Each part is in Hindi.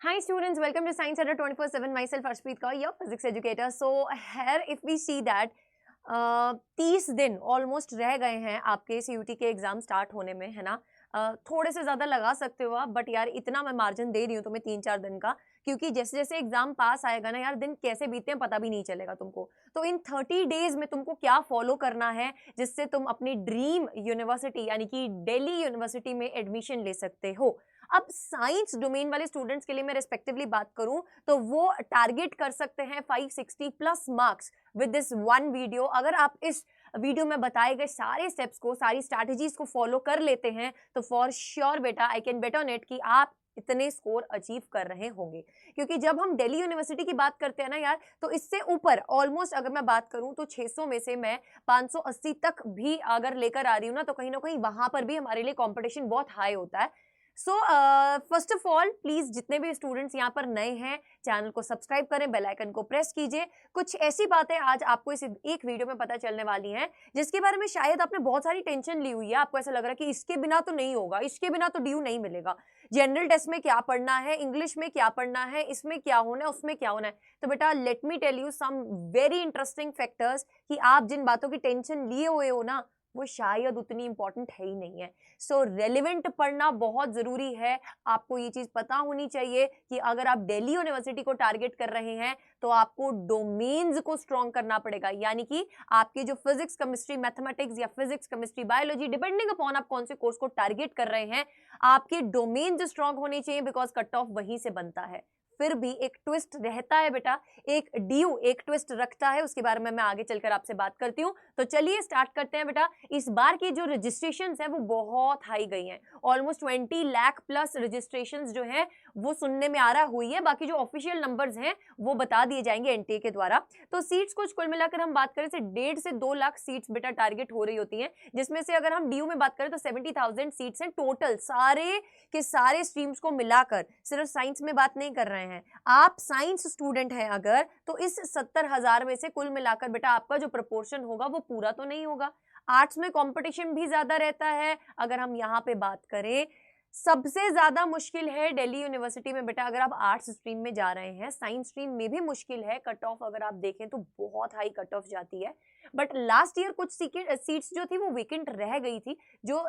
Hi students, welcome to Science Center 24/7. Myself Arshpreet Kaur, your physics educator. So here if we see that 30 दिन ऑलमोस्ट रह गए हैं आपके CUT के एग्जाम स्टार्ट होने में, है ना। थोड़े से ज़्यादा लगा सकते हो आप, बट यार इतना मैं मार्जिन दे रही हूँ तुम्हें 3-4 दिन का, क्योंकि जैसे जैसे एग्जाम पास आएगा ना यार, दिन कैसे बीतते हैं पता भी नहीं चलेगा तुमको। तो इन 30 डेज में तुमको क्या फॉलो करना है जिससे तुम अपनी ड्रीम यूनिवर्सिटी यानी कि दिल्ली यूनिवर्सिटी में एडमिशन ले सकते हो। अब साइंस डोमेन वाले स्टूडेंट्स के लिए मैं रिस्पेक्टिवली बात करूं तो वो टारगेट कर सकते हैं 560 plus marks with this one video. अगर आप इस वीडियो में बताए गए सारे स्टेप्स को, सारी स्ट्रैटेजीज को फॉलो कर लेते हैं तो फॉर श्योर बेटा, I can bet on it कि आप इतने स्कोर अचीव कर रहे होंगे। क्योंकि जब हम दिल्ली यूनिवर्सिटी की बात करते हैं ना यार, तो इससे ऊपर ऑलमोस्ट अगर मैं बात करूं तो 600 में से मैं 580 तक भी अगर लेकर आ रही हूं ना कहीं वहां पर भी हमारे लिए कंपटीशन बहुत हाई होता है। So first of all please जितने भी स्टूडेंट्स यहाँ पर नए हैं, चैनल को सब्सक्राइब करें, बेल आइकन को प्रेस कीजिए। कुछ ऐसी बातें आज आपको इस एक वीडियो में पता चलने वाली हैं जिसके बारे में शायद आपने बहुत सारी टेंशन ली हुई है। आपको ऐसा लग रहा है कि इसके बिना तो नहीं होगा, इसके बिना तो ड्यू नहीं मिलेगा। जनरल टेस्ट में क्या पढ़ना है, इंग्लिश में क्या पढ़ना है, इसमें क्या होना है, उसमें क्या होना है। तो बेटा let me tell you some very interesting factors कि आप जिन बातों की टेंशन लिए हुए हो ना, वो शायद उतनी इंपॉर्टेंट है ही नहीं है। सो रेलिवेंट पढ़ना बहुत जरूरी है। आपको ये चीज पता होनी चाहिए कि अगर आप दिल्ली यूनिवर्सिटी को टारगेट कर रहे हैं तो आपको डोमेन्स को स्ट्रॉन्ग करना पड़ेगा। यानी कि आपकी जो फिजिक्स केमिस्ट्री मैथमेटिक्स या physics chemistry biology, depending upon आप कौन से कोर्स को टारगेट कर रहे हैं, आपके डोमेन्स स्ट्रॉन्ग होने चाहिए, बिकॉज कट ऑफ वहीं से बनता है। फिर भी एक ट्विस्ट रहता है बेटा, एक ड्यू एक ट्विस्ट रखता है, उसके बारे में मैं आगे चलकर आपसे बात करती हूँ। तो चलिए स्टार्ट करते हैं बेटा। इस बार की जो रजिस्ट्रेशंस है वो बहुत हाई गई हैं। ऑलमोस्ट 20 लाख प्लस रजिस्ट्रेशंस जो हैं वो सुनने में आ रहा हुई है। बाकी जो ऑफिशियल नंबर्स हैं वो बता दिए जाएंगे एनटीए के द्वारा। तो सीट्स कुछ कुल मिलाकर हम बात करें तो 1.5 से 2 लाख सीट्स बेटा टारगेट हो रही होती हैं, जिसमें से अगर हम ड्यू में बात करें तो 70,000 सीट्स हैं टोटल, सारे के सारे स्ट्रीम्स को मिलाकर। सिर्फ साइंस में बात नहीं कर रहे हैं, आप साइंस स्टूडेंट हैं अगर, तो इस 70,000 में से कुल मिलाकर बेटा आपका जो प्रपोर्शन होगा वो पूरा तो नहीं होगा। आर्ट्स में कंपटीशन भी ज्यादा रहता है। अगर हम यहाँ पे बात करें, सबसे ज्यादा मुश्किल है दिल्ली यूनिवर्सिटी में बेटा अगर आप आर्ट्स स्ट्रीम में जा रहे हैं। साइंस स्ट्रीम में भी मुश्किल है, कट ऑफ अगर आप देखें तो बहुत हाई कट ऑफ जाती है। बट लास्ट ईयर कुछ सीट्स जो थी वो वेकेंट रह गई थी, जो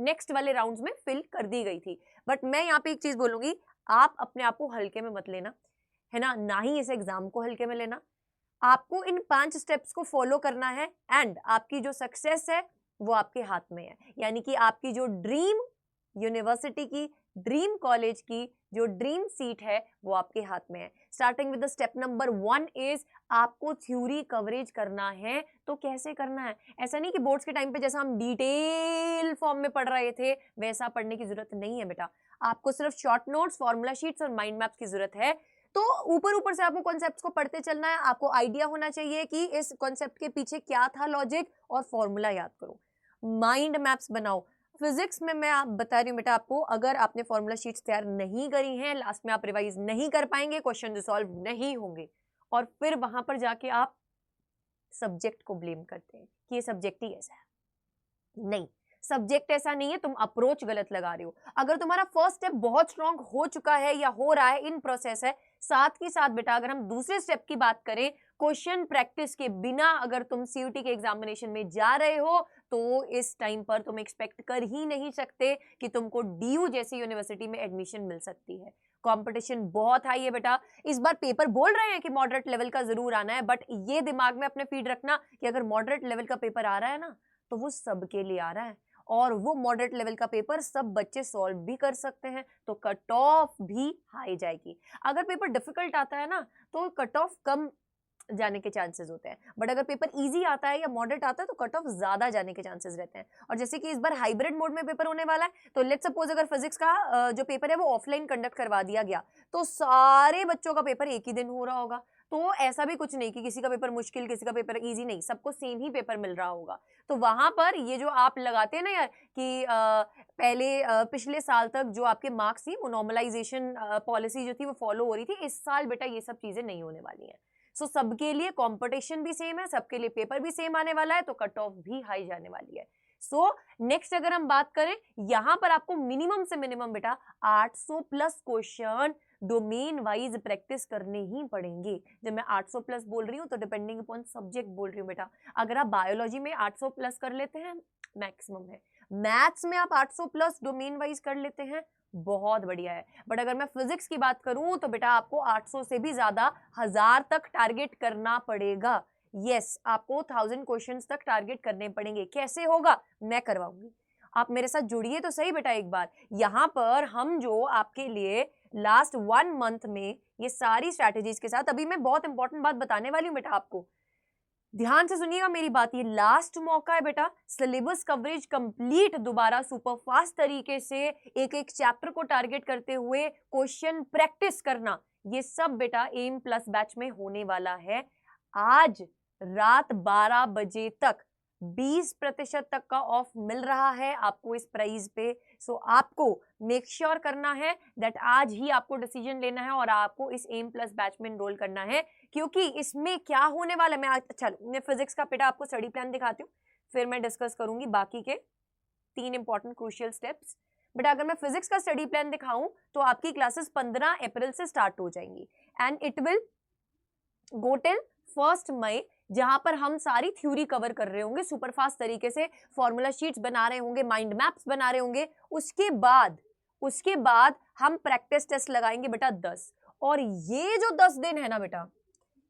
नेक्स्ट वाले राउंड्स में फिल कर दी गई थी। बट मैं यहाँ पे एक चीज बोलूंगी, आप अपने आप को हल्के में मत लेना, है ना ही इस एग्जाम को हल्के में लेना। आपको इन 5 स्टेप्स को फॉलो करना है एंड आपकी जो सक्सेस है वो आपके हाथ में है। यानी कि आपकी जो ड्रीम यूनिवर्सिटी की, ड्रीम कॉलेज की जो ड्रीम सीट है वो आपके हाथ में है। Starting with the step number 1 is आपको थ्योरी कवरेज करना है। तो कैसे करना है? ऐसा नहीं कि बोर्ड्स के टाइम पे जैसा हम डिटेल फॉर्म में पढ़ रहे थे वैसा पढ़ने की जरूरत नहीं है बेटा। आपको सिर्फ शॉर्ट नोट्स, फॉर्मूला शीट्स और माइंड मैप्स की जरूरत है। तो ऊपर ऊपर से आपको कॉन्सेप्ट्स को पढ़ते चलना है। आपको आइडिया होना चाहिए कि इस कॉन्सेप्ट के पीछे क्या था लॉजिक, और फॉर्मूला याद करो, माइंड मैप्स बनाओ। फिजिक्स में मैं आप बता रही हूँ बेटा आपको, अगर आपने फॉर्मूला शीट्स तैयार नहीं करी हैं, लास्ट में आप रिवाइज नहीं कर पाएंगे, क्वेश्चन सॉल्व नहीं होंगे, और फिर वहां पर जाके आप सब्जेक्ट को ब्लेम करते हैं कि ये सब्जेक्ट ही ऐसा है। नहीं, सब्जेक्ट ऐसा नहीं है, तुम अप्रोच गलत लगा रहे हो। अगर तुम्हारा फर्स्ट स्टेप बहुत स्ट्रांग हो चुका है या हो रहा है, इन प्रोसेस है, साथ ही साथ बेटा अगर हम दूसरे स्टेप की बात करें, क्वेश्चन प्रैक्टिस के बिना अगर तुम सीयूटी के एग्जामिनेशन में जा रहे हो तो इस टाइम पर तुम एक्सपेक्ट कर ही नहीं सकते कि तुमको डीयू जैसी यूनिवर्सिटी में एडमिशन मिल सकती है। कंपटीशन बहुत हाई है बेटा। इस बार पेपर बोल रहे हैं कि मॉडरेट लेवल का जरूर आना है, बट ये दिमाग में अपने फीड रखना कि अगर मॉडरेट लेवल का पेपर आ रहा है ना तो वो सबके लिए आ रहा है, और वो मॉडरेट लेवल का पेपर सब बच्चे सॉल्व भी कर सकते हैं, तो कट ऑफ भी हाई जाएगी। अगर पेपर डिफिकल्ट आता है ना तो कट ऑफ कम जाने के चांसेस होते हैं, बट अगर पेपर इजी आता है या मॉडरेट आता है तो कट ऑफ ज्यादा जाने के चांसेस रहते हैं। और जैसे कि इस बार हाइब्रिड मोड में पेपर होने वाला है, तो लेट्स सपोज अगर फिजिक्स का जो पेपर है वो ऑफलाइन कंडक्ट करवा दिया गया तो सारे बच्चों का पेपर एक ही दिन हो रहा होगा। तो ऐसा भी कुछ नहीं कि किसी का पेपर मुश्किल किसी का पेपर इजी, नहीं, सबको सेम ही पेपर मिल रहा होगा। तो वहां पर ये जो आप लगाते हैं ना यार कि पिछले साल तक जो आपके मार्क्स थी वो नॉर्मलाइजेशन पॉलिसी जो थी वो फॉलो हो रही थी, इस साल बेटा ये सब चीजें नहीं होने वाली हैं। सो सबके लिए कंपटीशन भी सेम है, सबके लिए पेपर भी सेम आने वाला है, तो कट ऑफ भी हाई जाने वाली है। सो नेक्स्ट अगर हम बात करें, यहां पर आपको मिनिमम से मिनिमम बेटा 800 plus question domain wise practice करने ही पड़ेंगे। जब मैं 800 प्लस बोल रही हूँ तो डिपेंडिंग अपॉन सब्जेक्ट बोल रही हूँ बेटा। अगर आप बायोलॉजी में 800 प्लस कर लेते हैं मैक्सिमम है, मैथ्स में आप 800 प्लस डोमेन वाइज कर लेते हैं बहुत बढ़िया है। बट अगर मैं फिजिक्स की बात करूं तो बेटा आपको 800 से भी ज्यादा 1000 तक टारगेट करना पड़ेगा। यस, आपको 1000 क्वेश्चंस तक टारगेट करने पड़ेंगे। कैसे होगा, मैं करवाऊंगी, आप मेरे साथ जुड़िए तो सही बेटा एक बार। यहां पर हम जो आपके लिए लास्ट 1 मंथ में ये सारी स्ट्रैटेजीज के साथ, अभी मैं बहुत इंपॉर्टेंट बात बताने वाली हूं बेटा आपको, ध्यान से सुनिएगा मेरी बात। ये लास्ट मौका है बेटा, सिलेबस कवरेज कंप्लीट दोबारा सुपर फास्ट तरीके से एक एक चैप्टर को टारगेट करते हुए क्वेश्चन प्रैक्टिस करना, ये सब बेटा एम प्लस बैच में होने वाला है। आज रात 12 बजे तक 20% तक का ऑफ मिल रहा है आपको इस प्राइस पे। सो आपको मेक श्योर करना है दैट आज ही आपको डिसीजन लेना है और आपको इस एम प्लस बैच में एनरोल करना है, क्योंकि इसमें क्या होने वाला है। मैं फिजिक्स का बेटा आपको स्टडी प्लान दिखाती हूँ, फिर मैं डिस्कस करूंगी बाकी के 3 इंपॉर्टेंट क्रूशियल स्टेप्स। बट अगर मैं फिजिक्स का स्टडी प्लान दिखाऊं तो आपकी क्लासेस 15 अप्रैल से स्टार्ट हो जाएंगी and it will go till 1 मई, जहां पर हम सारी थ्योरी कवर कर रहे होंगे सुपरफास्ट तरीके से, फॉर्मूला शीट्स बना रहे होंगे, माइंड मैप्स बना रहे होंगे। उसके बाद हम प्रैक्टिस टेस्ट लगाएंगे बेटा 10। और ये जो 10 दिन है ना बेटा,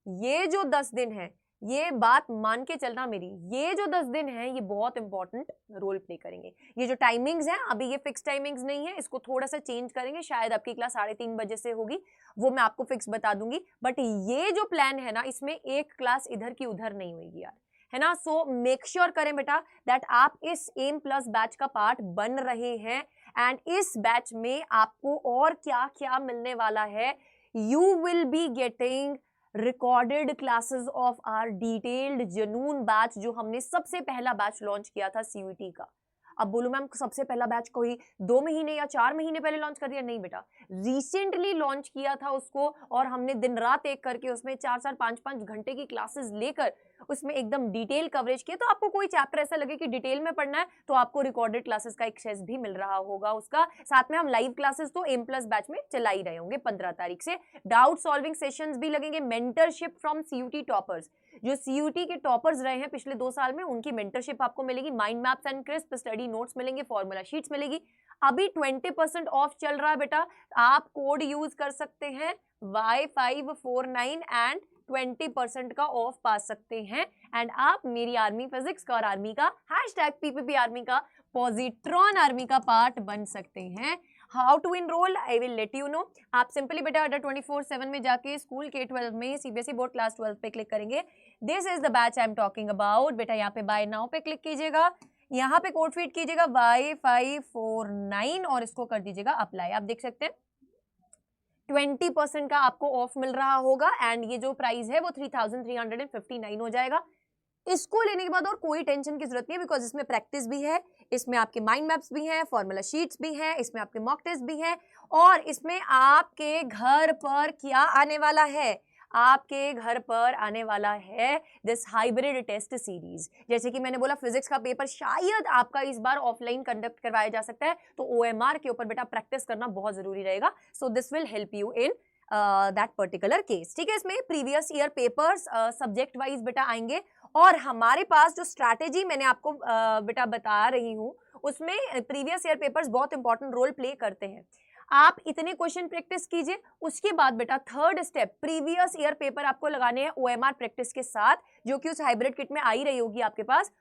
ये जो 10 दिन है, ये बात मान के चलना मेरी, ये जो 10 दिन है ये बहुत इंपॉर्टेंट रोल प्ले करेंगे। ये जो टाइमिंग्स हैं अभी ये फिक्स टाइमिंग्स नहीं है, इसको थोड़ा सा चेंज करेंगे, शायद आपकी क्लास 3:30 बजे से होगी, वो मैं आपको फिक्स बता दूंगी। बट ये जो प्लान है ना, इसमें एक क्लास इधर की उधर नहीं होगी यार, है ना। सो मेक श्योर करें बेटा दैट आप इस एम प्लस बैच का पार्ट बन रहे हैं। एंड इस बैच में आपको और क्या क्या मिलने वाला है, you will be getting recorded classes of our detailed Junoon batch, जो हमने सबसे पहला बैच लॉन्च किया था सीयूटी का। अब बोलो मैम सबसे पहला बैच कोई 2 महीने या 4 महीने पहले लॉन्च कर दिया? नहीं बेटा, रिसेंटली लॉन्च किया था उसको, और हमने दिन रात एक करके उसमें 4-4 5-5 घंटे की क्लासेस लेकर उसमें एकदम डिटेल कवरेज किया। तो आपको कोई चैप्टर ऐसा लगे कि डिटेल में पढ़ना है तो आपको रिकॉर्डेड क्लासेस का एक्सेस भी मिल रहा होगा उसका। साथ में हम लाइव क्लासेस तो एम प्लस बैच में चला ही रहे होंगे 15 तारीख से। डाउट सॉल्विंग सेशंस भी लगेंगे, मेंटरशिप फ्रॉम सीयूटी टॉपर्स, जो सीयूटी के टॉपर्स रहे हैं पिछले 2 साल में, उनकी मेंटरशिप आपको मिलेगी, mind maps and crisp study notes मिलेंगे, फॉर्मूला शीट्स मिलेगी। अभी 20% ऑफ चल रहा है बेटा, आप कोड यूज कर सकते हैं Y549 एंड 20% का ऑफ पा सकते हैं। एंड आप मेरी आर्मी फिजिक्स का और आर्मी का #PPP आर्मी का पॉजिट्रॉन आर्मी का पार्ट बन सकते हैं। How to enrol, I will let you know. आप सिंपली बेटा अडर 24/7 में जाके स्कूल के 12 में सीबीएसई बोर्ड क्लास 12 पे क्लिक करेंगे। This is the batch I am talking about. बेटा यहाँ पे बाय नाउ पे क्लिक कीजिएगा, यहाँ पे कोड फीड कीजिएगा Y549 और इसको कर दीजिएगा अप्लाई। आप देख सकते हैं 20% का आपको ऑफ मिल रहा होगा एंड ये जो प्राइस है वो 3359 हो जाएगा। इसको लेने के बाद और कोई टेंशन की जरूरत नहीं है, बिकॉज इसमें प्रैक्टिस भी है, इसमें आपके माइंड मैप्स भी हैं, फॉर्मूला शीट्स भी हैं, इसमें आपके मॉक टेस्ट भी हैं, और इसमें आपके घर पर क्या आने वाला है, आपके घर पर आने वाला है दिस हाइब्रिड टेस्ट सीरीज। जैसे कि मैंने बोला फिजिक्स का पेपर शायद आपका इस बार ऑफलाइन कंडक्ट करवाया जा सकता है, तो ओएमआर के ऊपर बेटा प्रैक्टिस करना बहुत जरूरी रहेगा। So this will help you in that particular case. ठीक है, इसमें previous year papers subject wise बेटा आएंगे, और हमारे पास जो स्ट्रैटेजी मैंने आपको बेटा बता रही हूँ उसमें प्रीवियस ईयर पेपर्स बहुत इंपॉर्टेंट रोल प्ले करते हैं। आप इतने क्वेश्चन प्रैक्टिस कीजिए, उसके बाद बेटा third step previous year paper आपको लगाने हैं ओएमआर प्रैक्टिस के साथ, जो कि उस हाइब्रिड किट में आई रही होगी आपके पास।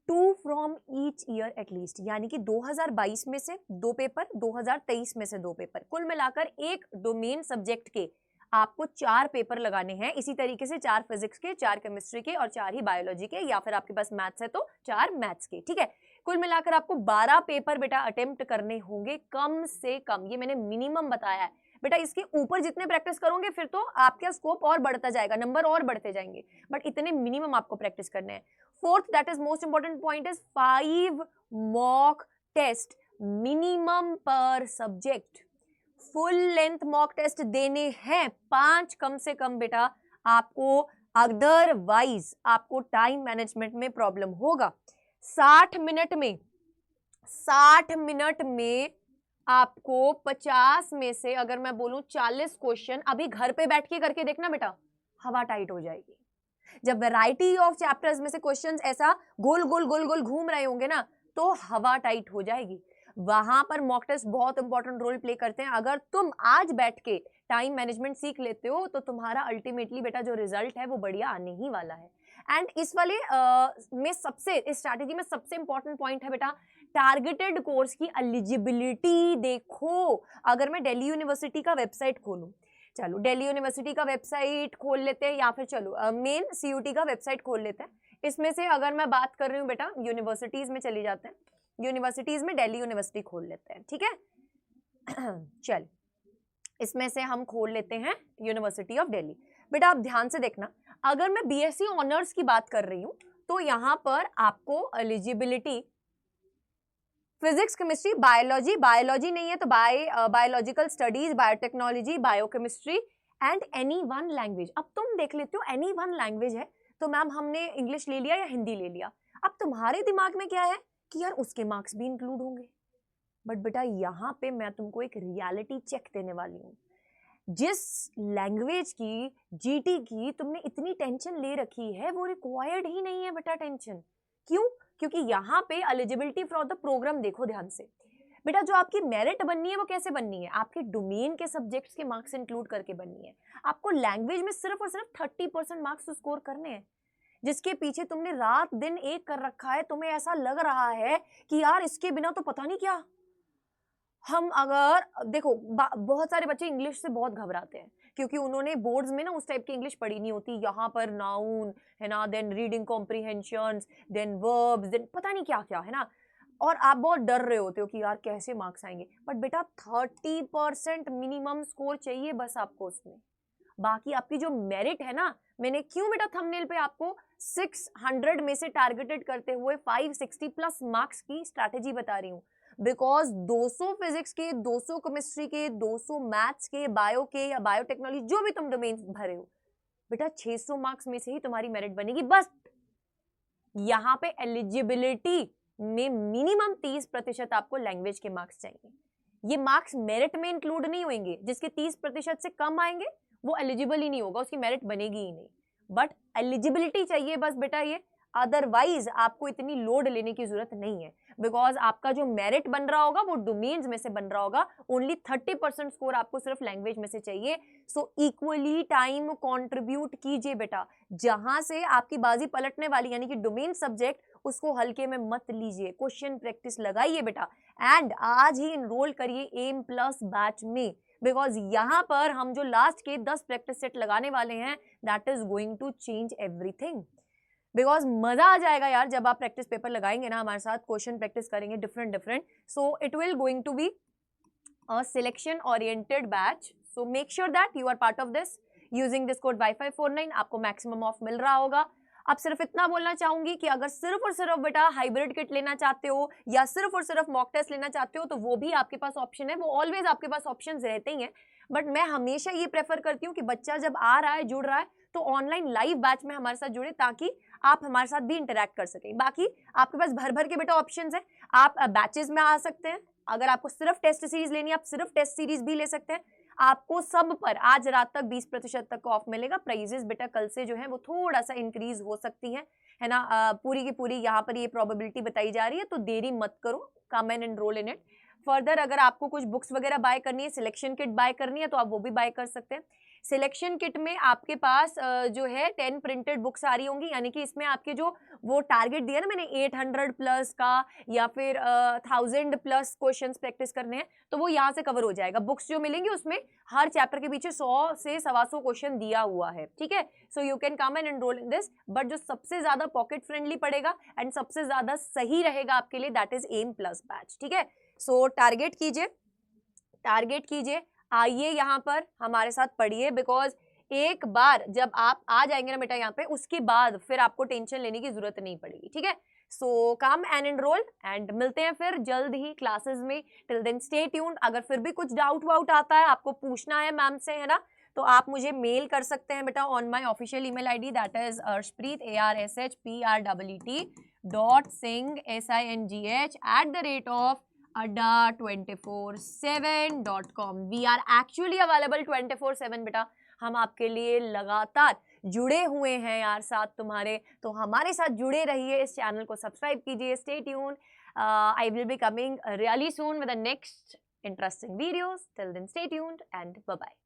2 फ्रॉम ईच ईयर एटलीस्ट, यानी कि 2022 में से 2 पेपर, 2023 में से 2 पेपर, कुल मिलाकर एक डोमेन सब्जेक्ट के आपको 4 पेपर लगाने हैं। इसी तरीके से 4 फिजिक्स के, 4 केमिस्ट्री के और 4 ही बायोलॉजी के, या फिर आपके पास मैथ्स है तो 4 मैथ्स के। ठीक है, कुल मिलाकर आपको 12 पेपर बेटा अटेम्प्ट करने होंगे कम से कम, ये मैंने मिनिमम बताया है बेटा। इसके ऊपर जितने प्रैक्टिस करोगे फिर तो आपका स्कोप और बढ़ता जाएगा, नंबर और बढ़ते जाएंगे, बट इतने मिनिमम आपको प्रैक्टिस करने हैं। Fourth that is most important point is 5 mock test minimum पर subject. Full length mock test देने हैं 5 कम से कम बेटा आपको, अदरवाइज आपको टाइम मैनेजमेंट में प्रॉब्लम होगा। 60 मिनट में 60 मिनट में आपको 50 में से अगर मैं बोलूं 40 क्वेश्चन अभी घर पे बैठ के करके देखना बेटा, हवा टाइट हो जाएगी। जब वैरायटी ऑफ चैप्टर्स में से क्वेश्चंस ऐसा गोल गोल गोल गोल घूम रहे होंगे ना, तो हवा टाइट हो जाएगी। वहां पर मॉक टेस्ट बहुत इंपॉर्टेंट रोल प्ले करते हैं। अगर तुम आज बैठ के टाइम मैनेजमेंट सीख लेते हो तो तुम्हारा अल्टीमेटली बेटा जो रिजल्ट है वो बढ़िया आने ही वाला है। एंड इस वाले में सबसे, इस स्ट्रैटेजी में सबसे इंपॉर्टेंट पॉइंट है बेटा टारगेटेड कोर्स की एलिजिबिलिटी। देखो, अगर मैं दिल्ली यूनिवर्सिटी का वेबसाइट खोलूं, चलो दिल्ली यूनिवर्सिटी का वेबसाइट खोल लेते हैं, या फिर चलो मेन सीयूटी का वेबसाइट खोल लेते हैं। इसमें से अगर मैं बात कर रही हूँ बेटा यूनिवर्सिटीज में चली जाते हैं, यूनिवर्सिटीज में दिल्ली यूनिवर्सिटी खोल लेते हैं, ठीक है। चल, इसमें से हम खोल लेते हैं यूनिवर्सिटी ऑफ दिल्ली। बेटा आप ध्यान से देखना, अगर मैं बीएससी ऑनर्स की बात कर रही हूं तो यहां पर आपको eligibility physics, chemistry, biology, biology नहीं है तो biological studies, biotechnology, biochemistry and any one language. अब तुम देख लेते हो एनी वन लैंग्वेज है तो मैम हमने इंग्लिश ले लिया या हिंदी ले लिया। अब तुम्हारे दिमाग में क्या है कि यार उसके मार्क्स भी इंक्लूड होंगे, बट बेटा यहाँ पे मैं तुमको एक रियलिटी चेक देने वाली हूँ। जिस लैंग्वेज की, जीटी की तुमने इतनी टेंशन ले रखी है वो रिक्वायर्ड ही नहीं है बेटा टेंशन। क्यों? क्योंकि यहाँ पे एलिजिबिलिटी फॉर द प्रोग्राम देखो ध्यान से बेटा, जो आपकी मेरिट बननी है वो कैसे बननी है, आपके डोमेन के सब्जेक्ट्स के मार्क्स इंक्लूड करके बननी है। आपको लैंग्वेज में सिर्फ और सिर्फ 30% मार्क्स तो स्कोर करने हैं, जिसके पीछे तुमने रात दिन एक कर रखा है। तुम्हें ऐसा लग रहा है कि यार इसके बिना तो पता नहीं क्या। हम अगर देखो बहुत सारे बच्चे इंग्लिश से बहुत घबराते हैं क्योंकि उन्होंने बोर्ड्स में ना उस टाइप की इंग्लिश पढ़ी नहीं होती। यहाँ पर नाउन है ना, then reading comprehensions, then verbs, then पता नहीं क्या क्या है ना, और आप बहुत डर रहे होते हो कि यार कैसे मार्क्स आएंगे। बट बेटा 30% मिनिमम स्कोर चाहिए बस आपको उसमें। बाकी आपकी जो मेरिट है ना, मैंने क्यों बेटा थंबनेल पे आपको 600 में से टारगेटेड करते हुए 560 प्लस मार्क्स की स्ट्रैटेजी बता रही हूँ, बिकॉज 200 फिजिक्स के, 200 केमिस्ट्री के, 200 मैथ्स के, बायो के या बायोटेक्नोलॉजी जो भी तुम डोमेन भरे हो बेटा 600 मार्क्स में से ही तुम्हारी मेरिट बनेगी। बस यहाँ पे एलिजिबिलिटी में मिनिमम 30% आपको लैंग्वेज के मार्क्स चाहिए। ये मार्क्स मेरिट में इंक्लूड नहीं होंगे। जिसके 30% से कम आएंगे वो एलिजिबल ही नहीं होगा, उसकी मेरिट बनेगी ही नहीं। बट एलिजिबिलिटी चाहिए बस बेटा ये, अदरवाइज आपको इतनी लोड लेने की जरूरत नहीं है, बिकॉज आपका जो मेरिट बन रहा होगा वो डोमेन्स में से बन रहा होगा। ओनली 30% स्कोर आपको सिर्फ लैंग्वेज में से चाहिए। सो इक्वली टाइम कंट्रीब्यूट कीजिए बेटा, जहां से आपकी बाजी पलटने वाली यानी कि डोमेन सब्जेक्ट, उसको हल्के में मत लीजिए। क्वेश्चन प्रैक्टिस लगाइए बेटा, एंड आज ही इनरोल करिए एम प्लस बैच में, बिकॉज यहाँ पर हम जो लास्ट के 10 प्रैक्टिस सेट लगाने वाले हैं, that is going to change everything. Because मजा आ जाएगा यार जब आप प्रैक्टिस पेपर लगाएंगे ना हमारे साथ, क्वेश्चन प्रैक्टिस करेंगे different. So it will going to be a selection oriented batch. So make sure that you are part of this using this code वाईफाई49। आपको मैक्सिमम ऑफ मिल रहा होगा। अब सिर्फ इतना बोलना चाहूंगी कि अगर सिर्फ और सिर्फ बेटा हाइब्रिड किट लेना चाहते हो या सिर्फ और सिर्फ मॉक टेस्ट लेना चाहते हो तो वो भी आपके पास ऑप्शन है, वो ऑलवेज आपके पास ऑप्शन रहते ही हैं। बट मैं हमेशा ये प्रेफर करती हूँ कि बच्चा जब आ रहा है, जुड़ रहा है, तो ऑनलाइन लाइव बैच में हमारे साथ जुड़े ताकि आप हमारे साथ भी इंटरेक्ट कर सकें। बाकी आपके पास भर भर के बेटा ऑप्शंस हैं, आप बैचेस में आ सकते हैं। अगर आपको सिर्फ टेस्ट सीरीज लेनी है आप सिर्फ टेस्ट सीरीज भी ले सकते हैं। आपको सब पर आज रात तक 20% तक का ऑफ मिलेगा। प्राइजेस बेटा कल से जो है वो थोड़ा सा इंक्रीज हो सकती है ना, पूरी की पूरी यहाँ पर ये प्रोबेबिलिटी बताई जा रही है, तो देरी मत करो, कम and enrol in it. Further अगर आपको कुछ बुक्स वगैरह बाय करनी है, सिलेक्शन किट बाय करनी है, तो आप वो भी बाय कर सकते हैं। सिलेक्शन किट में आपके पास जो है 10 प्रिंटेड बुक्स आ रही होंगी, यानी कि इसमें आपके जो वो टारगेट दिया ना मैंने 800 प्लस का या फिर 1000 प्लस क्वेश्चंस प्रैक्टिस करने हैं, तो वो यहाँ से कवर हो जाएगा। बुक्स जो मिलेंगी उसमें हर चैप्टर के पीछे 100 से 125 क्वेश्चन दिया हुआ है, ठीक है। So you can come and enrol in this. But जो सबसे ज्यादा पॉकेट फ्रेंडली पड़ेगा एंड सबसे ज्यादा सही रहेगा आपके लिए, that is M plus batch, ठीक है। सो टारगेट कीजिए, आइए यहाँ पर हमारे साथ पढ़िए, बिकॉज एक बार जब आप आ जाएंगे ना बेटा यहाँ पे, उसके बाद फिर आपको टेंशन लेने की जरूरत नहीं पड़ेगी, ठीक है। So come and enrol and मिलते हैं फिर जल्द ही क्लासेस में। Till then stay tuned. अगर फिर भी कुछ डाउट वाउट आता है, आपको पूछना है मैम से, है ना, तो आप मुझे मेल कर सकते हैं बेटा on my official email ID, that is arshpreet ARSHPREET singh @adda247.com. We are actually available 24/7 बेटा. हम आपके लिए लगातार जुड़े हुए हैं यार साथ तुम्हारे. तो हमारे साथ जुड़े रहिए, इस चैनल को सब्सक्राइब कीजिए. Stay tuned. I will be coming really soon with the next interesting videos. Till then, stay tuned and bye bye.